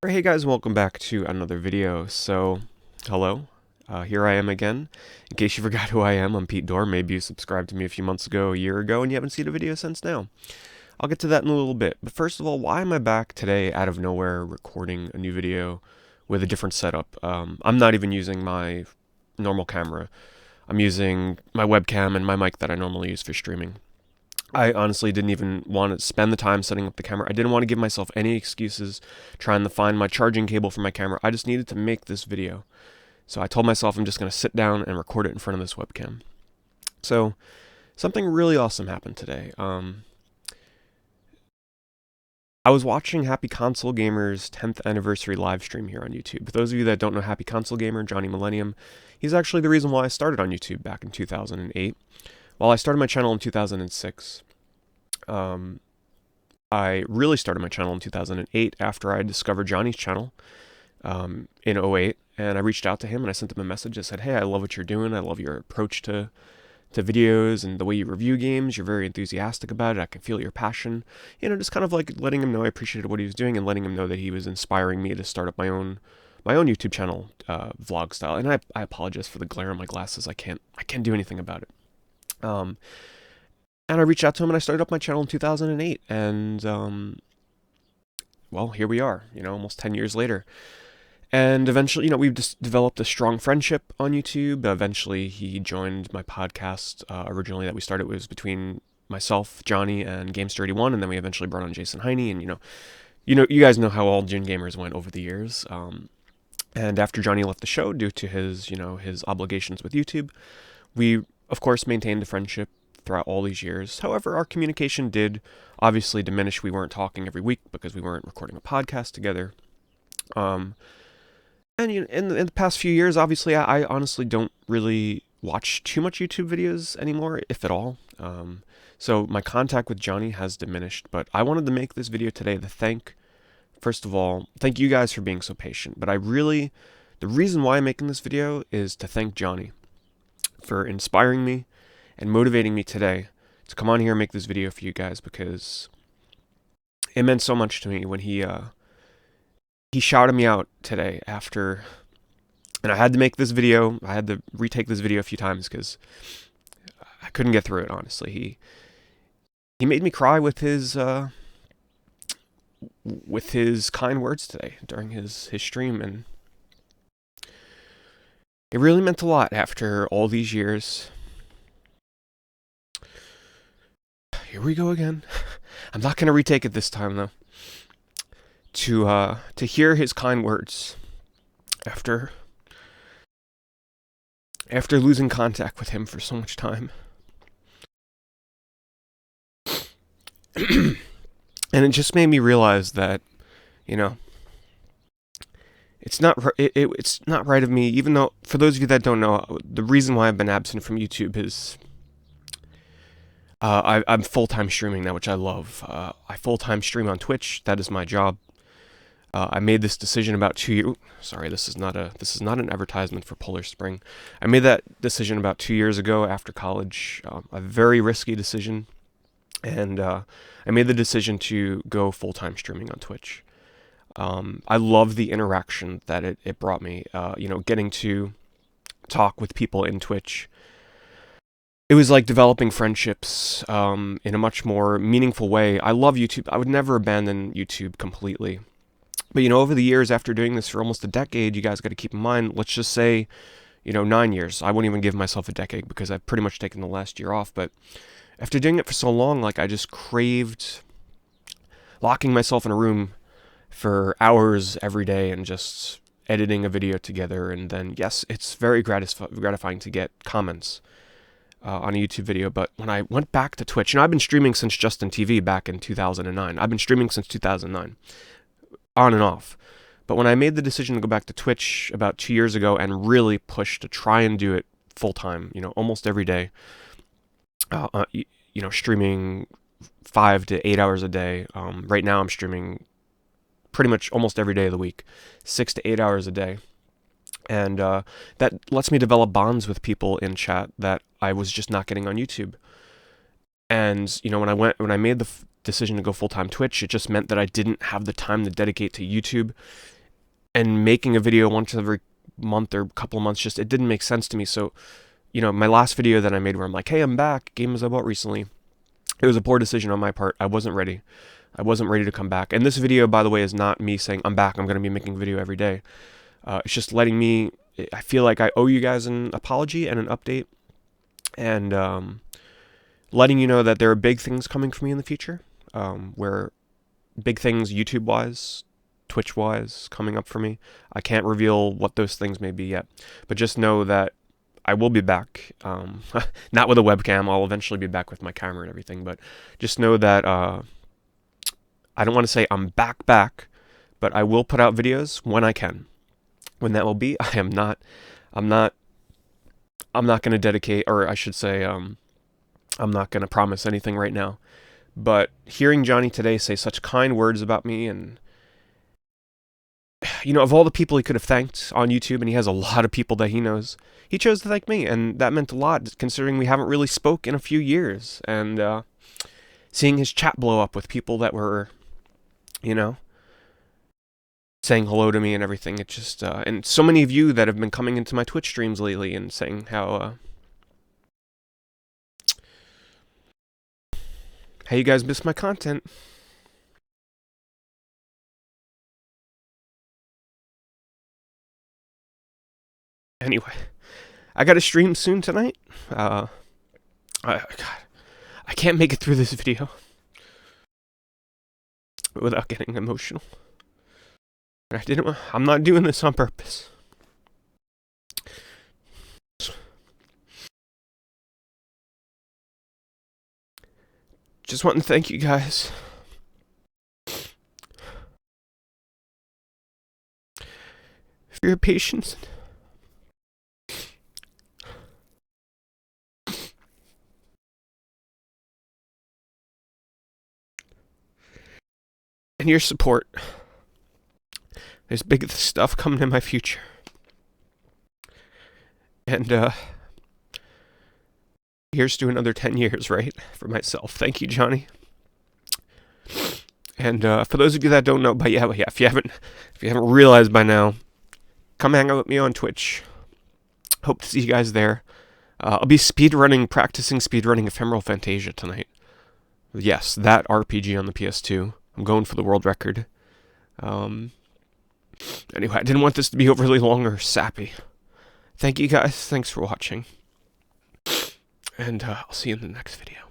Hey guys, welcome back to another video. Hello, here I am again. In case you forgot who I am, I'm Pete Dorr. Maybe you subscribed to me a few months ago, a year ago, and you haven't seen a video since now. I'll get to that in a little bit. But first of all, why am I back today out of nowhere recording a new video with a different setup? I'm not even using my normal camera. I'm using my webcam and my mic that I normally use for streaming. I honestly didn't even want to spend the time setting up the camera. I didn't want to give myself any excuses trying to find my charging cable for my camera. I just needed to make this video. So I told myself I'm just going to sit down and record it in front of this webcam. So something really awesome happened today. I was watching Happy Console Gamer's 10th anniversary live stream here on YouTube. For those of you that don't know Happy Console Gamer, Johnny Millennium, he's actually the reason why I started on YouTube back in 2008. While I started my channel in 2006, I really started my channel in 2008 after I discovered Johnny's channel in 2008, and I reached out to him and I sent him a message. I said, hey, I love what you're doing. I love your approach to videos and the way you review games. You're very enthusiastic about it. I can feel your passion. Just kind of like letting him know I appreciated what he was doing and letting him know that he was inspiring me to start up my own YouTube channel, vlog style. And I apologize for the glare on my glasses. I can't do anything about it. And I reached out to him and I started up my channel in 2008. And, well, here we are, almost 10 years later. And eventually, we've just developed a strong friendship on YouTube. Eventually, he joined my podcast. Originally, that we started was between myself, Johnny, and Games31. And then we eventually brought on Jason Heine. And, you guys know how all Gin Gamers went over the years. And after Johnny left the show due to his, his obligations with YouTube, we, of course, maintained a friendship throughout all these years. However, our communication did obviously diminish. We weren't talking every week because we weren't recording a podcast together. And in the past few years, obviously, I honestly don't really watch too much YouTube videos anymore, if at all. So my contact with Johnny has diminished, but I wanted to make this video today to first of all, thank you guys for being so patient. But the reason why I'm making this video is to thank Johnny for inspiring me and motivating me today to come on here and make this video for you guys, because it meant so much to me when he shouted me out today after, and I had to make this video. I had to retake this video a few times because I couldn't get through it, honestly. He made me cry with his kind words today during his stream, and it really meant a lot after all these years. Here we go again. I'm not going to retake it this time, though. To hear his kind words after losing contact with him for so much time. And it just made me realize that, it's not right of me, even though, for those of you that don't know, the reason why I've been absent from YouTube is I'm full-time streaming now, which I love. I full-time stream on Twitch. That is my job. I made this decision about 2 years. Sorry, this is not an advertisement for Polar Spring. I made that decision about 2 years ago after college. A very risky decision, and I made the decision to go full-time streaming on Twitch. I love the interaction that it brought me. Getting to talk with people in Twitch. It was like developing friendships in a much more meaningful way. I love YouTube. I would never abandon YouTube completely. But, over the years, after doing this for almost a decade, you guys got to keep in mind, let's just say, 9 years. I wouldn't even give myself a decade because I've pretty much taken the last year off. But after doing it for so long, I just craved locking myself in a room for hours every day and just editing a video together. And then, yes, it's very gratifying to get comments on a YouTube video. But when I went back to Twitch, I've been streaming since Justin TV back in 2009. I've been streaming since 2009. On and off. But when I made the decision to go back to Twitch about 2 years ago and really push to try and do it full time, almost every day, streaming 5 to 8 hours a day. Right now I'm streaming pretty much almost every day of the week, 6 to 8 hours a day. And that lets me develop bonds with people in chat that I was just not getting on YouTube. And when I made decision to go full-time Twitch. It just meant that I didn't have the time to dedicate to YouTube, and making a video once every month or couple of months, just, it didn't make sense to me. So, my last video that I made where I'm like, hey, I'm back, games I bought recently, it was a poor decision on my part. I wasn't ready. I wasn't ready to come back. And this video, by the way, is not me saying I'm back, I'm going to be making a video every day. It's just letting me, I feel like I owe you guys an apology and an update, and letting you know that there are big things coming for me in the future, where big things YouTube-wise, Twitch-wise, coming up for me. I can't reveal what those things may be yet, but just know that I will be back. Not with a webcam. I'll eventually be back with my camera and everything, but just know that I don't want to say I'm back, but I will put out videos when I can. When that will be, I'm not going to dedicate, or I should say, I'm not going to promise anything right now. But hearing Johnny today say such kind words about me, and of all the people he could have thanked on YouTube, and he has a lot of people that he knows, he chose to thank me, and that meant a lot, considering we haven't really spoke in a few years. And seeing his chat blow up with people that were, saying hello to me and everything, it just, and so many of you that have been coming into my Twitch streams lately and saying how you guys miss my content. Anyway, I got to stream soon tonight. God, I can't make it through this video without getting emotional. I'm not doing this on purpose. Just want to thank you guys for your patience and your support. There's big stuff coming in my future. And here's to another 10 years, right? For myself. Thank you, Johnny. And for those of you that don't know, but yeah, if you haven't realized by now, come hang out with me on Twitch. Hope to see you guys there. I'll be practicing speedrunning Ephemeral Fantasia tonight. Yes, that RPG on the PS2. I'm going for the world record. Anyway, I didn't want this to be overly long or sappy. Thank you guys. Thanks for watching. And I'll see you in the next video.